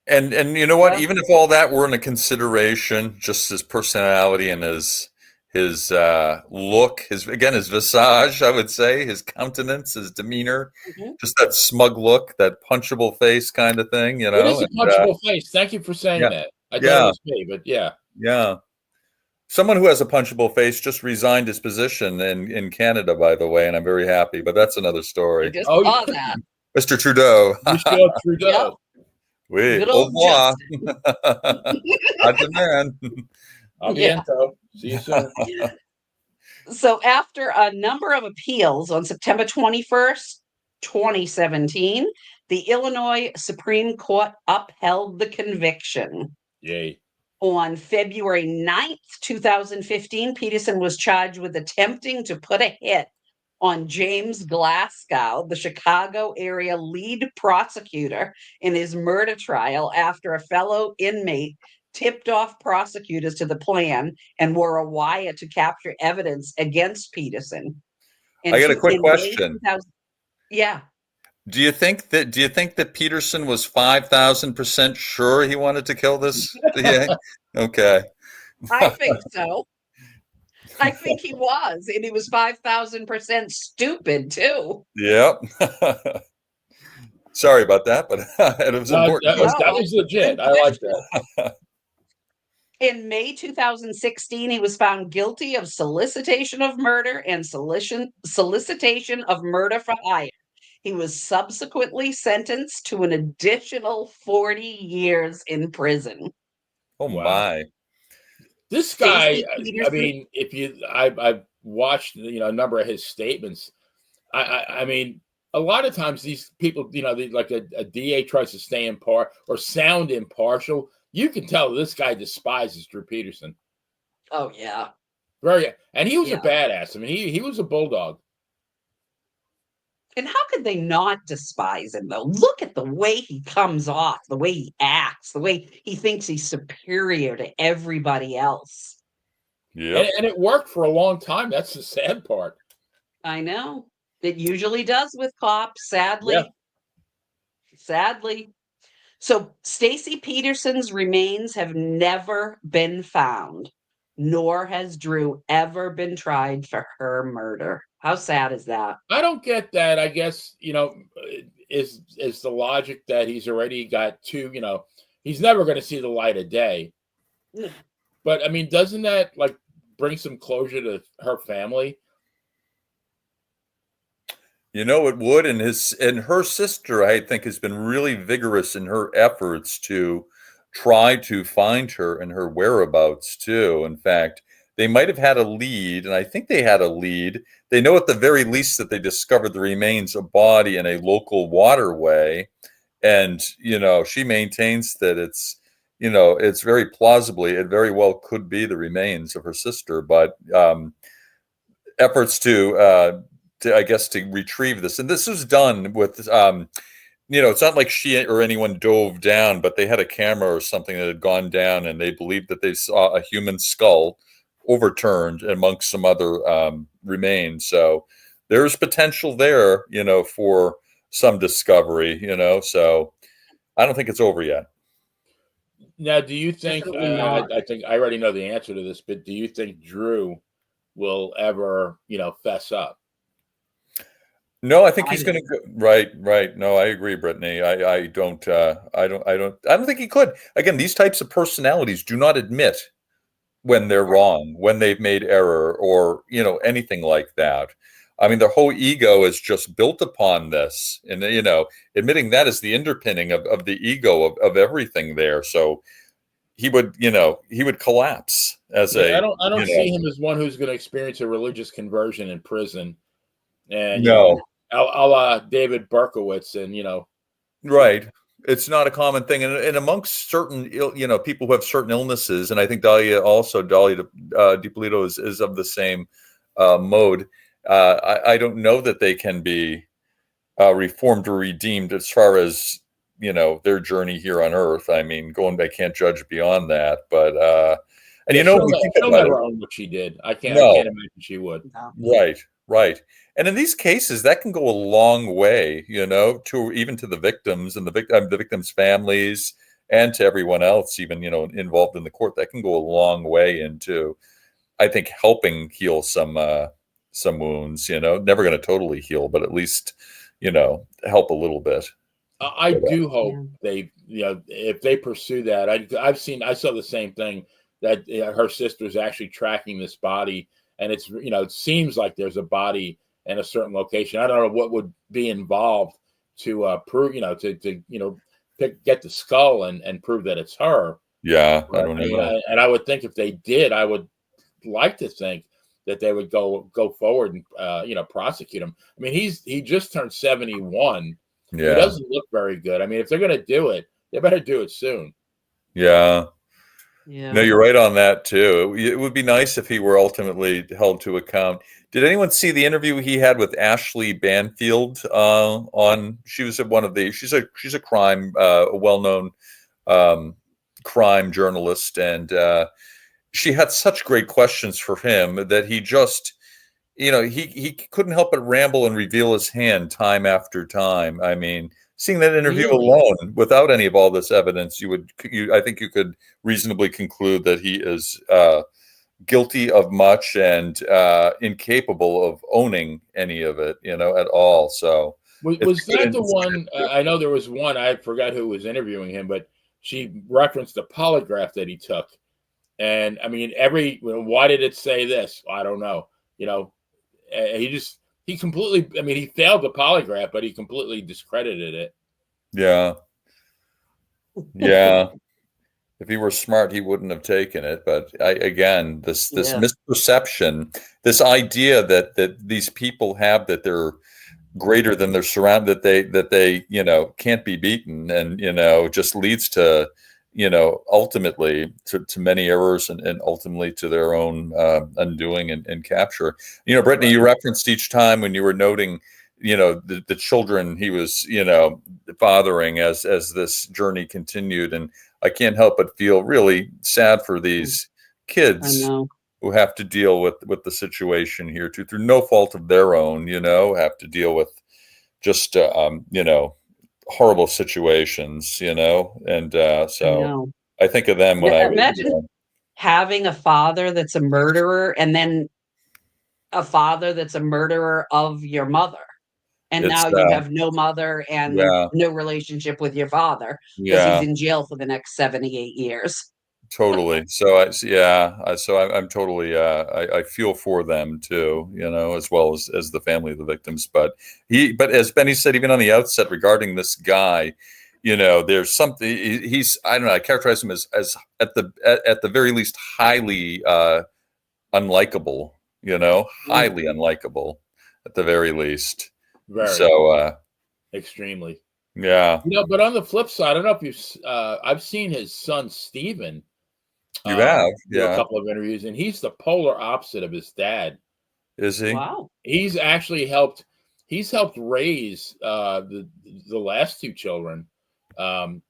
And you know what? Even if all that were in a consideration, just his personality and his look, his visage, I would say, his countenance, his demeanor, just that smug look, that punchable face kind of thing, It is a punchable face. Thank you for saying that. I thought it was me, but yeah. Yeah. Someone who has a punchable face just resigned his position in Canada, by the way, and I'm very happy, but that's another story. I just saw that. Mr. Trudeau. Monsieur Trudeau. Oui. Au revoir. Adieu. Aviento. See you soon. So after a number of appeals on September 21st, 2017, the Illinois Supreme Court upheld the conviction. Yay. On February 9th, 2015, Peterson was charged with attempting to put a hit on James Glasgow, the Chicago area lead prosecutor, in his murder trial after a fellow inmate tipped off prosecutors to the plan and wore a wire to capture evidence against Peterson. And I got a quick question. Yeah. Do you think that Peterson was 5,000% sure he wanted to kill this? Yeah. Okay. I think so. I think he was, and he was 5,000% stupid too. Yep. Sorry about that, but it was important. That was legit. I like that. In May 2016, he was found guilty of solicitation of murder and solicitation of murder for hire. He was subsequently sentenced to an additional 40 years in prison. Oh my! This guy, I mean, I've watched a number of his statements. I mean, a lot of times these people, like a DA tries to stay or sound impartial. You can tell this guy despises Drew Peterson. Oh yeah, and he was a badass. I mean, he was a bulldog. And how could they not despise him, though? Look at the way he comes off, the way he acts, the way he thinks he's superior to everybody else. Yeah, and it worked for a long time. That's the sad part. I know. It usually does with cops, sadly. Yeah. Sadly. So Stacy Peterson's remains have never been found, nor has Drew ever been tried for her murder. How sad is that? I don't get that. I guess, is the logic that he's already got two, he's never going to see the light of day. No. But I mean, doesn't that bring some closure to her family? It would, and her sister, I think, has been really vigorous in her efforts to try to find her and her whereabouts too. In fact, they might have had a lead, and I think they had a lead. They know at the very least that they discovered the remains of body in a local waterway, and she maintains that it's very plausibly, it very well could be the remains of her sister, but efforts to retrieve this. And this was done with, it's not like she or anyone dove down, but they had a camera or something that had gone down, and they believed that they saw a human skull overturned amongst some other remains. So there's potential there, for some discovery, so I don't think it's over yet. Now, do you think, I think I already know the answer to this, but do you think Drew will ever, fess up? No, I think he's going to go right. No, I agree, Brittany. I don't think he could. Again, these types of personalities do not admit when they're wrong, when they've made error, or anything like that. I mean, their whole ego is just built upon this, and admitting that is the underpinning of the ego of everything there. So he would, he would collapse as I a, don't see him as one who's going to experience a religious conversion in prison, and no, a la David Berkowitz, and right. It's not a common thing, and amongst certain, people who have certain illnesses, and I think Dahlia DiPolito is of the same mode. I don't know that they can be reformed or redeemed as far as their journey here on Earth. I mean, I can't judge beyond that, but and she'll never own what she did. I can't imagine she would. No. Right. And in these cases, that can go a long way, to even to the victims and the victims' families, and to everyone else, even involved in the court. That can go a long way into, I think, helping heal some wounds. Never going to totally heal, but at least help a little bit. I do hope they, if they pursue that. I saw the same thing, that her sister's actually tracking this body, and it's it seems like there's a body in a certain location. I don't know what would be involved to prove, to get the skull and prove that it's her. Yeah, I don't know. And I would think if they did, I would like to think that they would go forward and prosecute him. I mean, he just turned 71. Yeah, he doesn't look very good. I mean, if they're going to do it, they better do it soon. Yeah. No, you're right on that too. It would be nice if he were ultimately held to account. Did anyone see the interview he had with Ashley Banfield? She was one of the. She's a crime, a well-known crime journalist, and she had such great questions for him that he just, he couldn't help but ramble and reveal his hand time after time. I mean, seeing that interview alone, without any of all this evidence, I think you could reasonably conclude that he is guilty of much and incapable of owning any of it, at all. So was that the one? I know there was one. I forgot who was interviewing him, but she referenced the polygraph that he took, and I mean, why did it say this? I don't know. He completely, I mean, he failed the polygraph, but he completely discredited it. Yeah. Yeah. If he were smart, he wouldn't have taken it. But this misperception, this idea that these people have, that they're greater than their that they can't be beaten, and just leads to ultimately to many errors, and ultimately to their own undoing and capture. Brittany, you referenced each time when you were noting, the children he was, fathering as this journey continued. And I can't help but feel really sad for these kids who have to deal with the situation here too, through no fault of their own, have to deal with just, horrible situations, and so I think of them when I imagine having a father that's a murderer, and then a father that's a murderer of your mother, and now you have no mother and no relationship with your father because he's in jail for the next 78 years. Totally. So I'm totally, I feel for them too, as well as the family of the victims. But as Benny said, even on the outset regarding this guy, there's something, I don't know, I characterize him as at the very least highly unlikable, highly unlikable at the very least. Very. So extremely. Yeah. But on the flip side, I don't know if I've seen his son Stephen. You have, a couple of interviews, and he's the polar opposite of his dad. Is he? Wow. He's actually helped raise the last two children from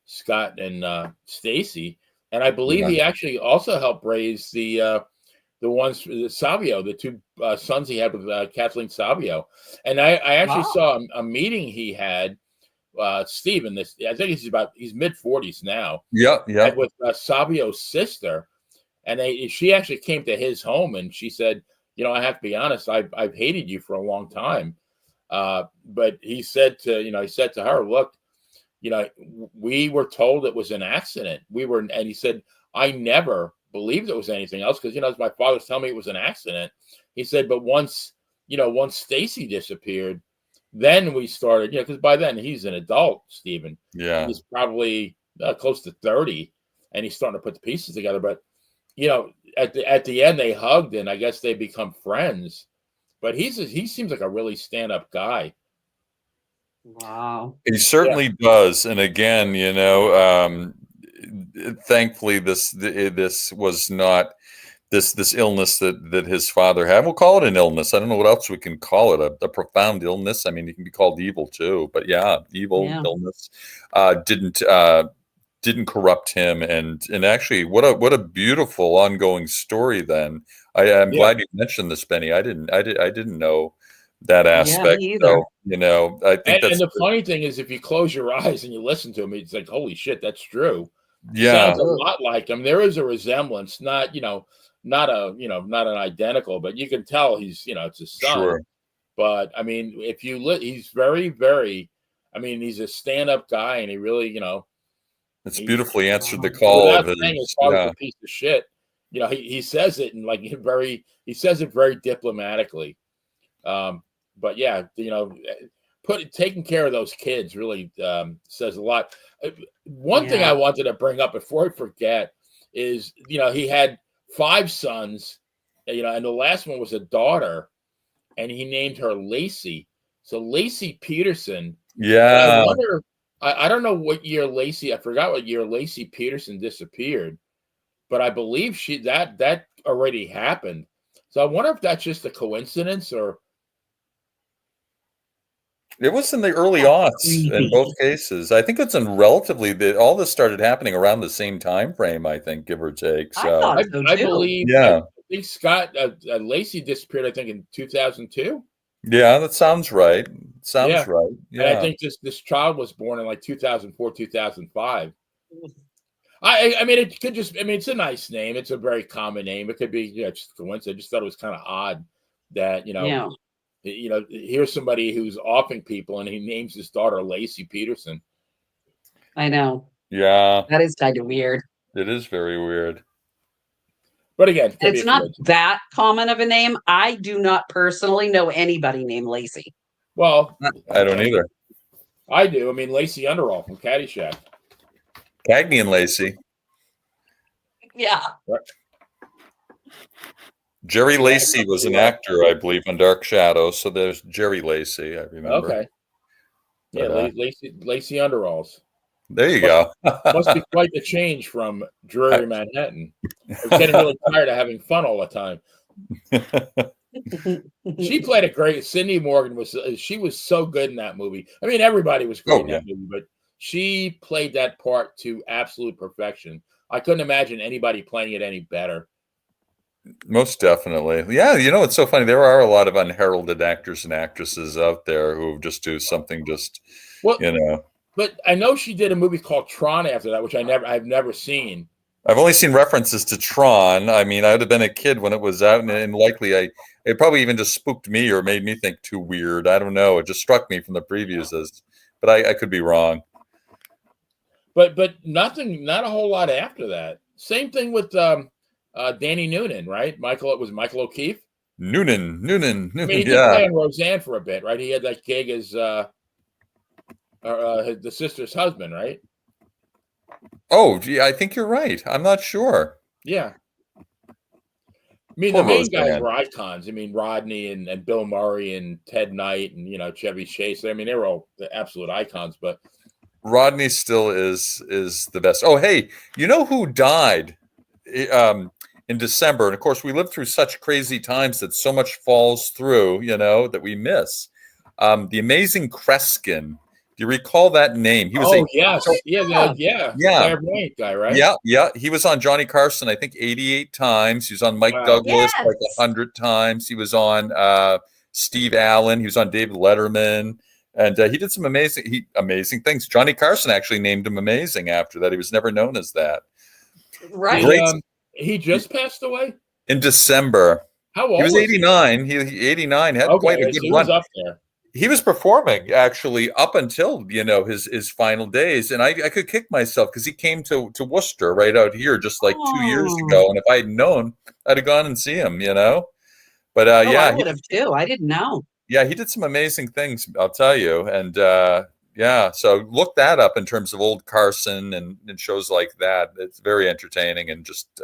Scott and Stacy, and I believe he actually also helped raise the ones, Savio, the two sons he had with Kathleen Savio. And I actually saw a meeting he had, Stephen, I think he's mid-40s now. Yeah. With Savio's sister. And she actually came to his home, and she said, I have to be honest, I've hated you for a long time. But he said to her, look, we were told it was an accident. And he said, I never believed it was anything else, because as my father's telling me it was an accident. He said, but once Stacy disappeared, then we started, because by then he's an adult, Stephen. Yeah. He's probably close to 30, and he's starting to put the pieces together. But at the end they hugged, and I guess they become friends. But he seems like a really stand-up guy. Wow. He certainly does. And again, thankfully this was not this illness that his father had. We'll call it an illness. I don't know what else we can call it. A profound illness. I mean, it can be called evil too, but illness didn't corrupt him. And actually, what a beautiful ongoing story. Then I'm glad you mentioned this, Benny. I didn't know that aspect. Yeah, me either. So, I think and the funny thing is, if you close your eyes and you listen to him, it's like, holy shit, that's true. Yeah, sounds a lot like him. There is a resemblance, not an identical, but you can tell he's it's his son. Sure. But I mean, if you he's very, very. I mean, he's a stand-up guy, and he really, it's beautifully answered the call of his. His father's a piece of shit. He says it and he says it very diplomatically. But yeah, taking care of those kids really says a lot. One thing I wanted to bring up before I forget is, he had 5 sons, and the last one was a daughter, and he named her Lacey. So Lacey Peterson. Yeah. I wonder, I don't know what year I forgot what year Lacey Peterson disappeared, but I believe that already happened. So I wonder if that's just a coincidence or. It was in the early aughts in both cases. I think it's all this started happening around the same time frame, I think, give or take. So I believe. Yeah. I think Lacey disappeared, I think, in 2002. Yeah, that sounds right. Right. Yeah. And I think this child was born in like 2004, 2005. I mean, it could just. I mean, it's a nice name. It's a very common name. It could be just a coincidence. I just thought it was kind of odd that here's somebody who's offing people, and he names his daughter Lacey Peterson. I know. Yeah, that is kind of weird. It is very weird. But again, it's not that common of a name. I do not personally know anybody named Lacey. Well, I don't either. I do. I mean, Lacey Underall from Caddyshack. Cagney and Lacey. Yeah. Right. Jerry Lacey was an actor, I believe, on Dark Shadows. So there's Jerry Lacey, I remember. Okay. Yeah, Lacey Underalls. There you go. Must be quite the change from dreary Manhattan. I'm getting really tired of having fun all the time. She played a great. Cindy Morgan she was so good in that movie. I mean, everybody was great in that movie, but she played that part to absolute perfection. I couldn't imagine anybody playing it any better. Most definitely. Yeah, it's so funny. There are a lot of unheralded actors and actresses out there who just do something But I know she did a movie called Tron after that, which I've never seen. I've only seen references to Tron. I mean, I would have been a kid when it was out, and likely it probably even just spooked me or made me think too weird. I don't know. It just struck me from the previews but I could be wrong. But not a whole lot after that. Same thing with Danny Noonan, right? It was Michael O'Keefe. Noonan. I mean, he did play on Roseanne for a bit, right? He had that gig as the sister's husband, right? Oh, gee, I think you're right. I'm not sure. Yeah. I mean, the main guys were icons. I mean, Rodney and Bill Murray and Ted Knight and, Chevy Chase. I mean, they were all the absolute icons, but Rodney still is the best. Oh, hey, you know who died in December? And of course, we lived through such crazy times that so much falls through, that we miss. The amazing Kreskin. Do you recall that name? He was clairvoyant guy, right? Yeah. He was on Johnny Carson, I think 88 times. He was on Mike Douglas like 100 times. He was on Steve Allen. He was on David Letterman, and he did some amazing things. Johnny Carson actually named him amazing after that. He was never known as that. Right. He just passed away in December. How old? He was 89. He 89 had quite a good run. Was up there. He was performing actually up until his final days, and I could kick myself because he came to Worcester right out here just like 2 years ago, and if I had known, I'd have gone and see him. But I would have too. I didn't know. Yeah, he did some amazing things, I'll tell you, and Yeah. So look that up in terms of old Carson and shows like that. It's very entertaining and just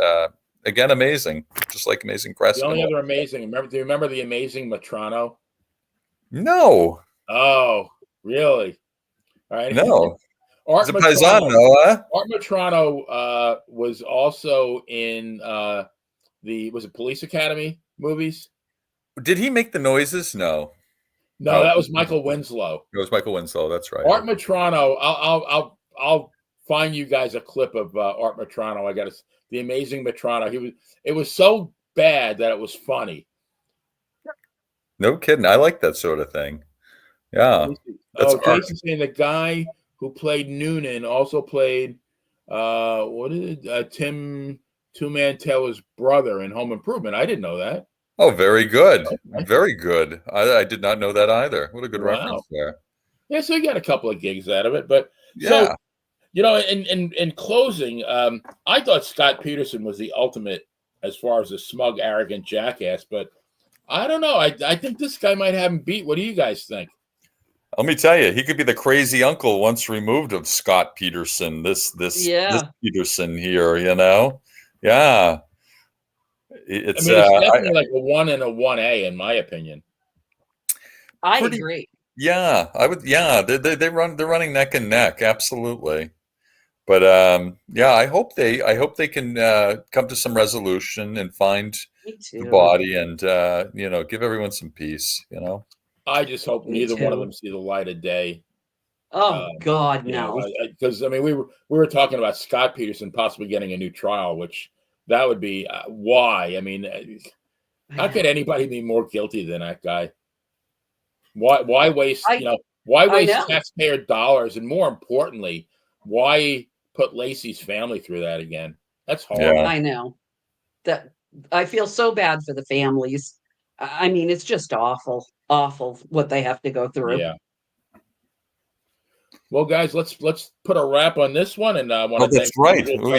again amazing, just like Amazing The Crescent. only other amazing. Do you remember the Amazing Matrano? No. Oh, really? All right. No. Art It's a Matrano. paisano, huh? Art Matrano was also in was it Police Academy movies? Did he make the noises? No. No, that was Michael Winslow. It was Michael Winslow. That's right. Art Matrano. I'll find you guys a clip of Art Matrano. I got the Amazing Matrano. It was so bad that it was funny. No kidding. I like that sort of thing. Yeah. That's Jason's saying the guy who played Noonan also played Tim Two Man Taylor's brother in Home Improvement. I didn't know that. Oh, very good. Very good. I did not know that either. What a good reference there. Yeah, so you got a couple of gigs out of it. But yeah. So, in closing, I thought Scott Peterson was the ultimate as far as a smug, arrogant jackass, but I don't know. I think this guy might have him beat. What do you guys think? Let me tell you, he could be the crazy uncle once removed of Scott Peterson. This Peterson here, Yeah. It's definitely like a 1 and a 1A in my opinion. I agree. Yeah, I would. Yeah, they're running neck and neck, absolutely. But I hope they can come to some resolution and find the body and give everyone some peace. I just hope neither one of them see the light of day. Oh God, no! Because we were talking about Scott Peterson possibly getting a new trial, which that would be why. I mean, how could anybody be more guilty than that guy? Why waste why waste taxpayer dollars, and more importantly, why put Lacey's family through that again? That's horrible. Yeah. I know that. I feel so bad for the families. I mean, it's just awful what they have to go through. Yeah. Well, guys, let's put a wrap on this one, and I want to thank people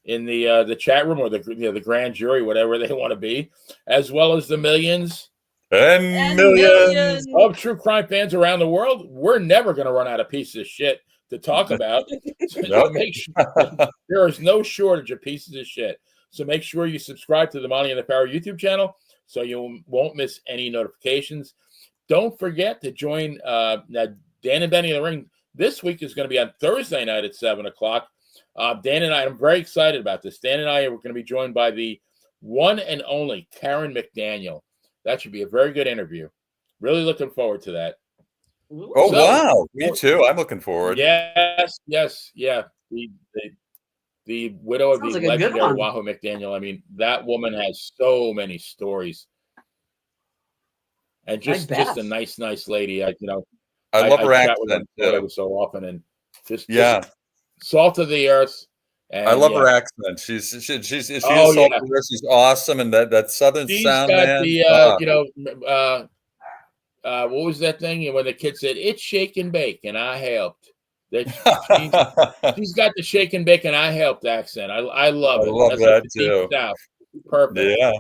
in the chat room or the grand jury, whatever they want to be, as well as the millions and millions of true crime fans around the world. We're never going to run out of pieces of shit to talk about. So make sure there is no shortage of pieces of shit. So make sure you subscribe to the Monty and the Power YouTube channel so you won't miss any notifications. Don't forget to join Dan and Benny in the Ring. This week is going to be on Thursday night at 7 o'clock. Dan and I'm very excited about this. Dan and I are going to be joined by the one and only Karen McDaniel. That should be a very good interview. Really looking forward to that. Oh, wow. Me too. I'm looking forward. Yes. Yeah. The widow of the legendary Wahoo McDaniel. I mean, that woman has so many stories. And just a nice lady. I love her accent so often, and just salt of the earth. And I love her accent. She's salt of the earth. She's awesome, and that southern sound. She's got what was that thing when the kid said it's shake and bake, and I helped. She's got the shake and bake, and I helped accent. I love it. I love that too. Perfect. Yeah.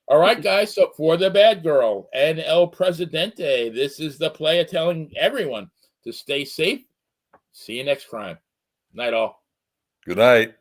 All right, guys. So for the bad girl and El Presidente, this is the Playa telling everyone to stay safe. See you next crime. Night all. Good night.